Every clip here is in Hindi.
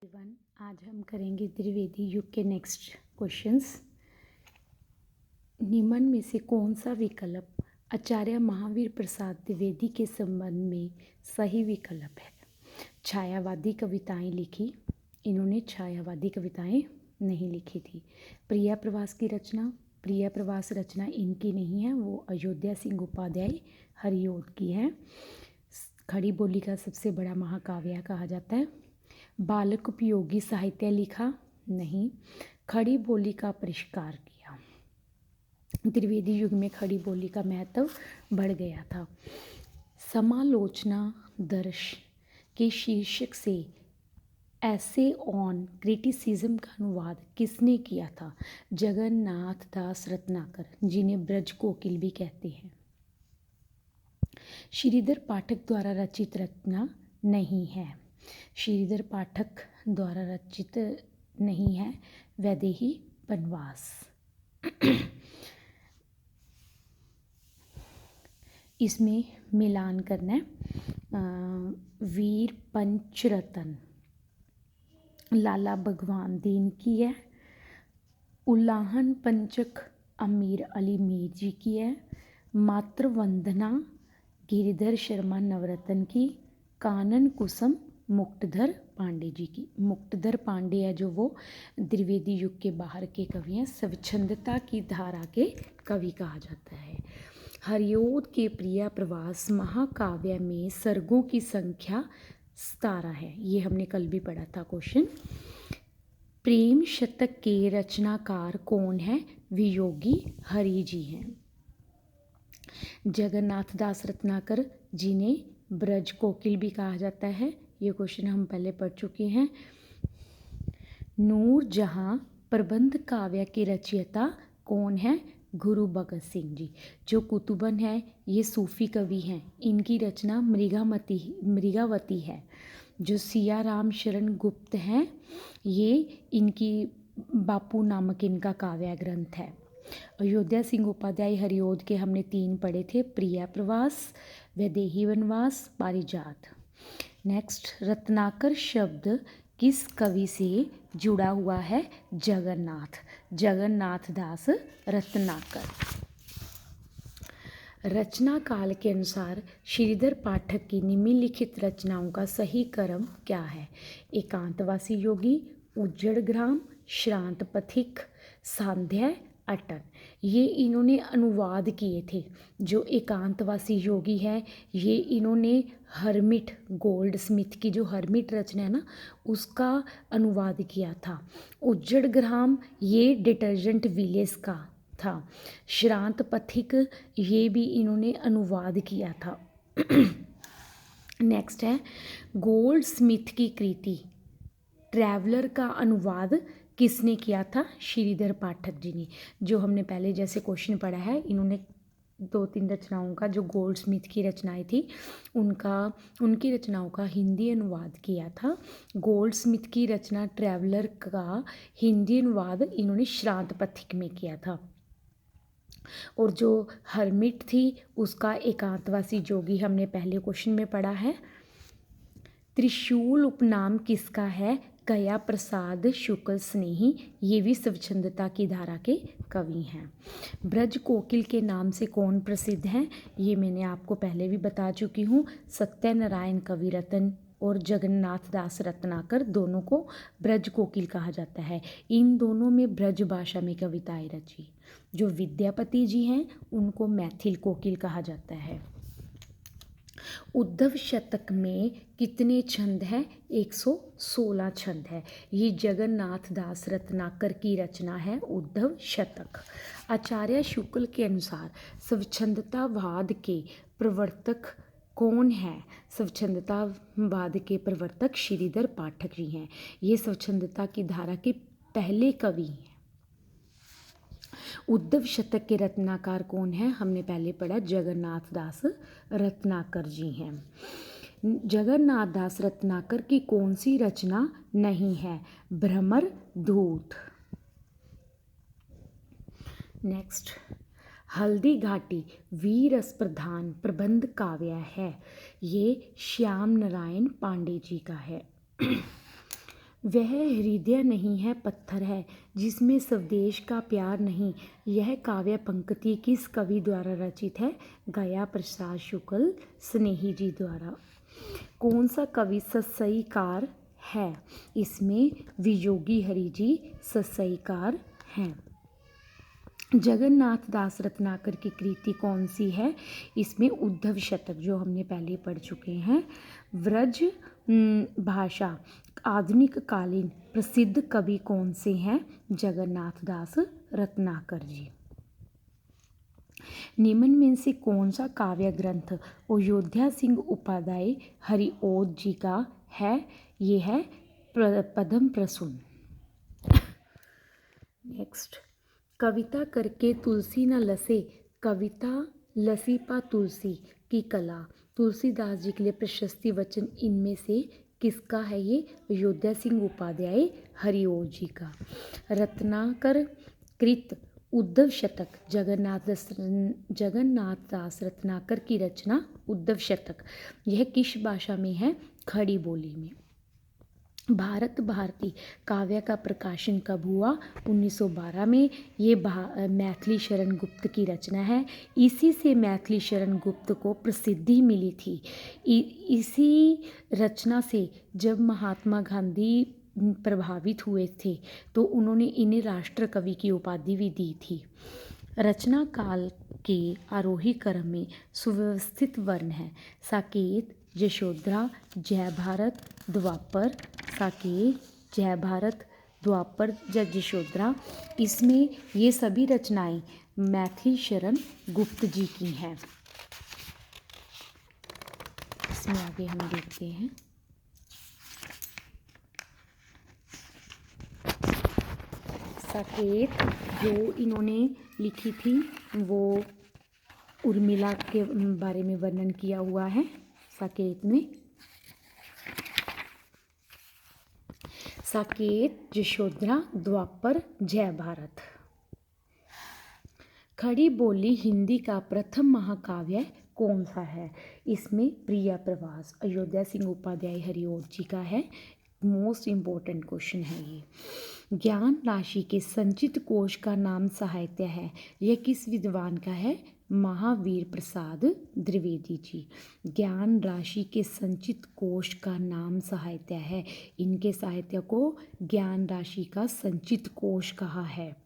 एवरीवन, आज हम करेंगे त्रिवेदी युग के नेक्स्ट क्वेश्चंस। निम्न में से कौन सा विकल्प आचार्य महावीर प्रसाद द्विवेदी के संबंध में सही विकल्प है? छायावादी कविताएं लिखी, इन्होंने छायावादी कविताएं नहीं लिखी थी। प्रिया प्रवास की रचना, प्रिया प्रवास रचना इनकी नहीं है, वो अयोध्या सिंह उपाध्याय हरिऔध की है। खड़ी बोली का सबसे बड़ा महाकाव्य कहा जाता है। बालक उपयोगी साहित्य लिखा, नहीं। खड़ी बोली का परिष्कार किया। त्रिवेदी युग में खड़ी बोली का महत्व बढ़ गया था। समालोचना दर्श के शीर्षक से ऐसे ऑन क्रिटिसिज्म का अनुवाद किसने किया था? जगन्नाथ दास रत्नाकर, जिन्हें ब्रज कोकिल भी कहते हैं। श्रीधर पाठक द्वारा रचित रचना नहीं है। श्रीधर पाठक द्वारा रचित नहीं है। वैदेही वनवास। इसमें मिलान करना है। वीर पंचरतन लाला भगवान दीन की है। उल्लाहन पंचक अमीर अली मीर जी की है। मातृ वंदना गिरिधर शर्मा नवरत्न की। कानन कुसुम मुक्तधर पांडे जी की। मुक्तधर पांडे है जो वो त्रिवेदी युग के बाहर के कवि हैं। स्वच्छंदता की धारा के कवि कहा जाता है। हरिऔध के प्रिया प्रवास महाकाव्य में सर्गों की संख्या 17 है। ये हमने कल भी पढ़ा था क्वेश्चन। प्रेम शतक के रचनाकार कौन है? वियोगी हरि जी हैं। जगन्नाथ दास रत्नाकर जिन्हें ब्रज कोकिल भी कहा जाता है, ये क्वेश्चन हम पहले पढ़ चुके हैं। नूर जहां प्रबंध काव्य के रचयिता कौन है? गुरु भगत सिंह जी। जो कुतुबन है ये सूफी कवि हैं। इनकी रचना मृगावती है। जो सिया राम शरण गुप्त हैं, ये इनकी बापू नामक इनका काव्य ग्रंथ है। अयोध्या सिंह उपाध्याय हरिऔध के हमने 3 पढ़े थे। प्रिया प्रवास, वैदेही वनवास, पारिजात। नेक्स्ट, रत्नाकर शब्द किस कवि से जुड़ा हुआ है? जगन्नाथ, जगन्नाथ दास रत्नाकर। रचना काल के अनुसार श्रीधर पाठक की निम्नलिखित रचनाओं का सही क्रम क्या है? एकांतवासी योगी, उज्जड़ ग्राम, श्रांत पथिक, सांध्य अटन। ये इन्होंने अनुवाद किए थे। जो एकांतवासी योगी है ये इन्होंने हरमिट गोल्ड स्मिथ की जो हरमिट रचना है ना, उसका अनुवाद किया था। उज्जड़ ग्राम ये डिटर्जेंट विलेज का था। श्रांत पथिक ये भी इन्होंने अनुवाद किया था। नेक्स्ट है गोल्ड स्मिथ की कृति ट्रैवलर का अनुवाद किसने किया था? श्रीधर पाठक जी ने। जो हमने पहले जैसे क्वेश्चन पढ़ा है, इन्होंने 2-3 रचनाओं का जो गोल्ड स्मिथ की रचनाएं थी उनकी रचनाओं का हिंदी अनुवाद किया था। गोल्ड स्मिथ की रचना ट्रैवलर का हिंदी अनुवाद इन्होंने श्रांत पथिक में किया था। और जो हरमिट थी उसका एकांतवासी जोगी हमने पहले क्वेश्चन में पढ़ा है। त्रिशूल उपनाम किसका है? गया प्रसाद शुक्ल स्नेही, ये भी स्वच्छंदता की धारा के कवि हैं। ब्रज कोकिल के नाम से कौन प्रसिद्ध हैं? ये मैंने आपको पहले भी बता चुकी हूँ। सत्यनारायण कविरत्न और जगन्नाथ दास रत्नाकर दोनों को ब्रज कोकिल कहा जाता है। इन दोनों में ब्रज भाषा में कविताएं रची। जो विद्यापति जी हैं उनको मैथिल कोकिल कहा जाता है। उद्धव शतक में कितने छंद हैं? 116 छंद है। ये जगन्नाथ दास रत्नाकर की रचना है उद्धव शतक। आचार्य शुक्ल के अनुसार स्वच्छंदतावाद के प्रवर्तक कौन है? स्वच्छंदतावाद के प्रवर्तक श्रीधर पाठक जी हैं। ये स्वच्छंदता की धारा के पहले कवि हैं। उद्धव शतक के रत्नाकार कौन है? हमने पहले पढ़ा जगन्नाथ दास रत्नाकर जी हैं। जगन्नाथ दास रत्नाकर की कौन सी रचना नहीं है? भ्रमर दूत। नेक्स्ट, हल्दी घाटी वीरस प्रधान प्रबंध काव्य है। ये श्याम नारायण पांडे जी का है। वह हृदय नहीं है पत्थर है जिसमें स्वदेश का प्यार नहीं। यह काव्य पंक्ति किस कवि द्वारा रचित है? गया प्रसाद शुक्ल स्नेही जी द्वारा। कौन सा कवि सस्यकार है? इसमें वियोगी हरि जी सस्यकार हैं। जगन्नाथ दास रत्नाकर की कृति कौन सी है? इसमें उद्धव शतक, जो हमने पहले पढ़ चुके हैं। व्रज भाषा आधुनिक कालीन प्रसिद्ध कवि कौन से हैं? जगन्नाथ दास रत्नाकर जी। निम्न में से कौन सा काव्य ग्रंथ अयोध्या सिंह उपाध्याय हरिओध जी का है? ये है पद्म प्रसून। नेक्स्ट, कविता करके तुलसी न लसे, कविता लसी पा तुलसी की कला। तुलसीदास जी के लिए प्रशस्ति वचन इनमें से किसका है? ये अयोध्या सिंह उपाध्याय हरिओध जी का। रत्नाकर कृत उद्धव शतक जगन्नाथ दास रत्नाकर की रचना उद्धव शतक। यह किस भाषा में है? खड़ी बोली में। भारत भारती काव्य का प्रकाशन कब हुआ? 1912 में। ये मैथिली शरण गुप्त की रचना है। इसी से मैथिली शरण गुप्त को प्रसिद्धि मिली थी। इसी रचना से जब महात्मा गांधी प्रभावित हुए थे तो उन्होंने इन्हें राष्ट्र कवि की उपाधि भी दी थी। रचना काल के आरोही क्रम में सुव्यवस्थित वर्ण है। साकेत, यशोधरा, जय भारत, द्वापर। साकेत, जय भारत, द्वापर, यशोधरा, इसमें ये सभी रचनाएं मैथिली शरण गुप्त जी की हैं। इसमें आगे हम देखते हैं। साकेत जो इन्होंने लिखी थी वो उर्मिला के बारे में वर्णन किया हुआ है साकेत में। साकेत, यशोधरा, द्वापर, जय भारत। खड़ी बोली हिंदी का प्रथम महाकाव्य कौन सा है? इसमें प्रिया प्रवास अयोध्या सिंह उपाध्याय हरिओध जी का है। मोस्ट इम्पोर्टेंट क्वेश्चन है ये। ज्ञान राशि के संचित कोश का नाम साहित्य है। यह किस विद्वान का है? महावीर प्रसाद द्विवेदी जी। ज्ञान राशि के संचित कोश का नाम साहित्य है। इनके साहित्य को ज्ञान राशि का संचित कोश कहा है।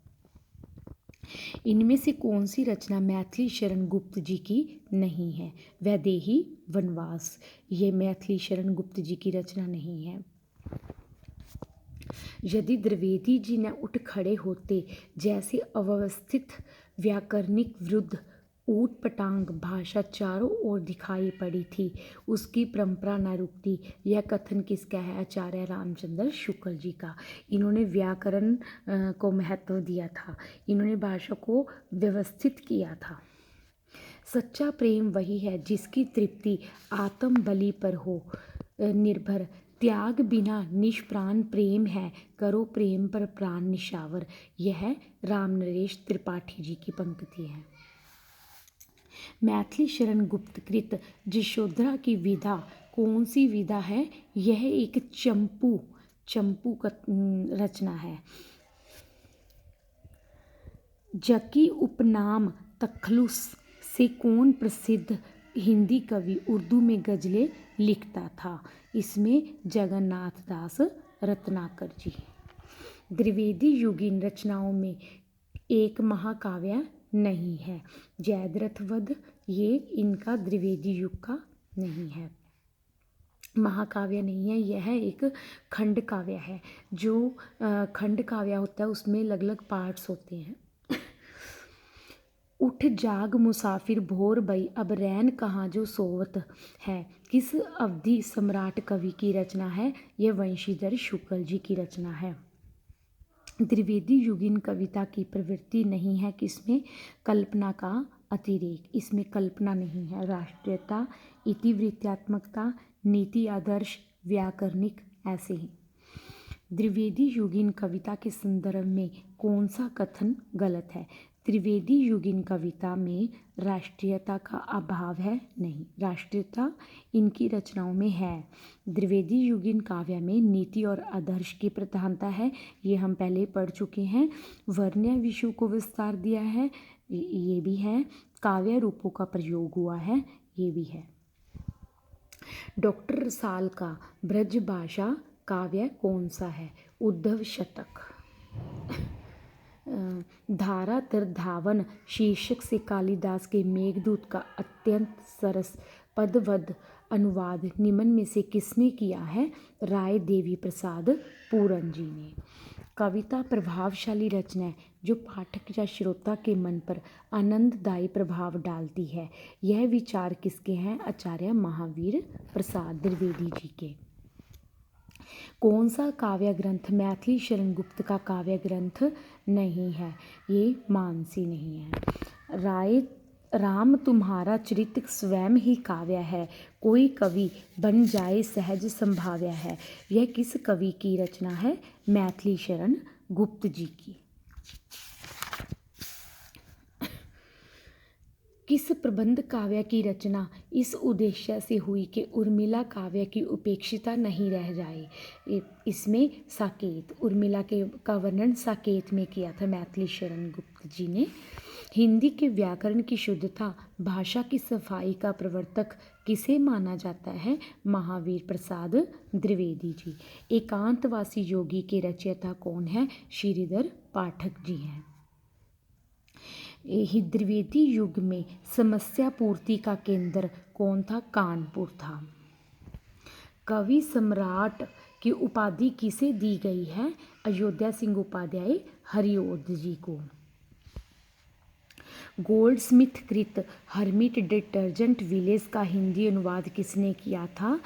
इनमें से कौन सी रचना मैथिली शरण गुप्त जी की नहीं है? वैदेही वनवास, ये मैथिली शरण गुप्त जी की रचना नहीं है। यदि द्विवेदी जी न उठ खड़े होते, जैसे अव्यवस्थित व्याकरणिक विरुद्ध ऊट पटांग भाषा चारों ओर दिखाई पड़ी थी, उसकी परंपरा न रुकती। यह कथन किसका है? आचार्य रामचंद्र शुक्ल जी का। इन्होंने व्याकरण को महत्व दिया था, इन्होंने भाषा को व्यवस्थित किया था। सच्चा प्रेम वही है जिसकी तृप्ति आत्म बलि पर हो निर्भर। त्याग बिना निष्प्राण प्रेम है, करो प्रेम पर प्राण निशावर। यह राम नरेश त्रिपाठी जी की पंक्ति है। मैथिली शरण गुप्त कृत यशोधरा की विधा कौन सी विधा है? यह एक चंपू का रचना है। जकी उपनाम तखलुस से कौन प्रसिद्ध हिंदी कवि उर्दू में गजलें लिखता था? इसमें जगन्नाथ दास रत्नाकर जी। द्विवेदी युगीन रचनाओं में एक महाकाव्य नहीं है। जयद्रथ वध, ये इनका द्विवेदी युग का नहीं है, महाकाव्य नहीं है। यह एक खंड काव्य है। जो खंड काव्य होता है उसमें अलग अलग पार्ट्स होते हैं। उठ जाग मुसाफिर भोर भई, अब रैन कहाँ जो सोवत है, किस अवधि सम्राट कवि की रचना है? यह वंशीधर शुक्ल जी की रचना है। द्विवेदी युगीन कविता की प्रवृत्ति नहीं है किसमें? कल्पना का अतिरेक, इसमें कल्पना नहीं है। राष्ट्रीयता, इतिवृत्तात्मकता, नीति आदर्श, व्याकरणिक, ऐसे ही। द्विवेदी युगीन कविता के संदर्भ में कौन सा कथन गलत है? त्रिवेदी युगीन कविता में राष्ट्रीयता का अभाव है? नहीं, राष्ट्रीयता इनकी रचनाओं में है। द्विवेदी युगीन काव्य में नीति और आदर्श की प्रधानता है, ये हम पहले ही पढ़ चुके हैं। वर्ण्य विषयों को विस्तार दिया है, ये भी है। काव्य रूपों का प्रयोग हुआ है, ये भी है। डॉक्टर रसाल का ब्रज भाषा काव्य कौन सा है? उद्धव शतक। धारा तर धावन शीर्षक से कालिदास के मेघदूत का अत्यंत सरस पदवद अनुवाद निम्न में से किसने किया है? राय देवी प्रसाद पूरन जी ने। कविता प्रभावशाली रचना है जो पाठक या श्रोता के मन पर आनंददायी प्रभाव डालती है। यह विचार किसके हैं? आचार्य महावीर प्रसाद द्विवेदी जी के। कौन सा काव्य ग्रंथ मैथिली शरण गुप्त का काव्य ग्रंथ नहीं है? ये मानसी नहीं है। राम तुम्हारा चरित्र स्वयं ही काव्य है, कोई कवि बन जाए सहज संभाव्य है। यह किस कवि की रचना है? मैथिली शरण गुप्त जी की। किस प्रबंध काव्य की रचना इस उद्देश्य से हुई कि उर्मिला काव्य की उपेक्षिता नहीं रह जाए? इसमें साकेत, उर्मिला का वर्णन साकेत में किया था मैथिली शरण गुप्त जी ने। हिंदी के व्याकरण की शुद्धता, भाषा की सफाई का प्रवर्तक किसे माना जाता है? महावीर प्रसाद द्विवेदी जी। एकांतवासी योगी के रचयिता कौन है? श्रीधर पाठक जी हैं। द्विवेदी युग में समस्या पूर्ति का केंद्र कौन था? कानपुर था। कवि सम्राट की उपाधि किसे दी गई है? अयोध्या सिंह उपाध्याय हरिऔध जी को। गोल्डस्मिथ कृत हर्मिट डिटर्जेंट विलेज का हिंदी अनुवाद किसने किया था?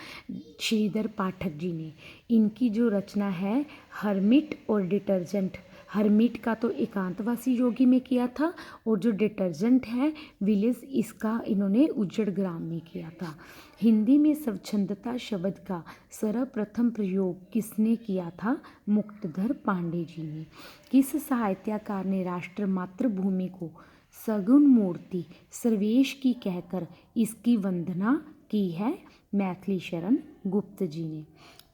श्रीधर पाठक जी ने। इनकी जो रचना है हर्मिट और डिटर्जेंट, हर्मिट का तो एकांतवासी योगी में किया था और जो डिटर्जेंट है विलेज, इसका इन्होंने उज्जड़ ग्राम में किया था। हिंदी में स्वच्छंदता शब्द का सर्वप्रथम प्रयोग किसने किया था? मुक्तधर पांडे जी ने। किस साहित्यकार ने राष्ट्र मातृभूमि को सगुण मूर्ति सर्वेश की कहकर इसकी वंदना की है? मैथिली शरण गुप्त जी ने।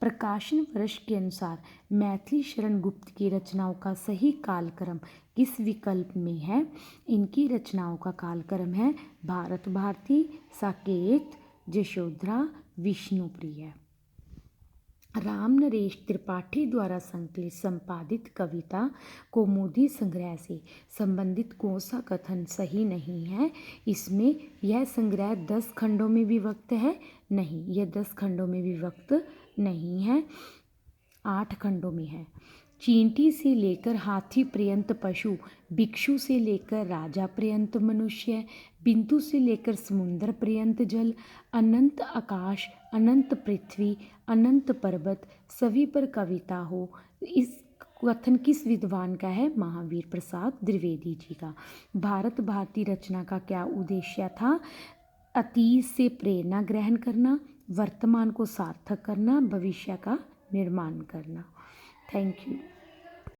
प्रकाशन वर्ष के अनुसार मैथिली शरण गुप्त की रचनाओं का सही कालक्रम किस विकल्प में है? इनकी रचनाओं का कालक्रम है भारत भारती, साकेत, यशोधरा, विष्णुप्रिय। राम नरेश त्रिपाठी द्वारा संकलित संपादित कविता कौमुदी संग्रह से संबंधित कौन सा कथन सही नहीं है? इसमें यह संग्रह 10 खंडों में विभक्त है? नहीं, यह 10 खंडों में विभक्त नहीं है, 8 खंडों में है। चींटी से लेकर हाथी पर्यंत पशु, भिक्षु से लेकर राजा पर्यंत मनुष्य, बिंदु से लेकर समुद्र पर्यंत जल, अनंत आकाश, अनंत पृथ्वी, अनंत पर्वत, सभी पर कविता हो। इस कथन किस विद्वान का है? महावीर प्रसाद द्विवेदी जी का। भारत भारती रचना का क्या उद्देश्य था? अतीत से प्रेरणा ग्रहण करना, वर्तमान को सार्थक करना, भविष्य का निर्माण करना। Thank you.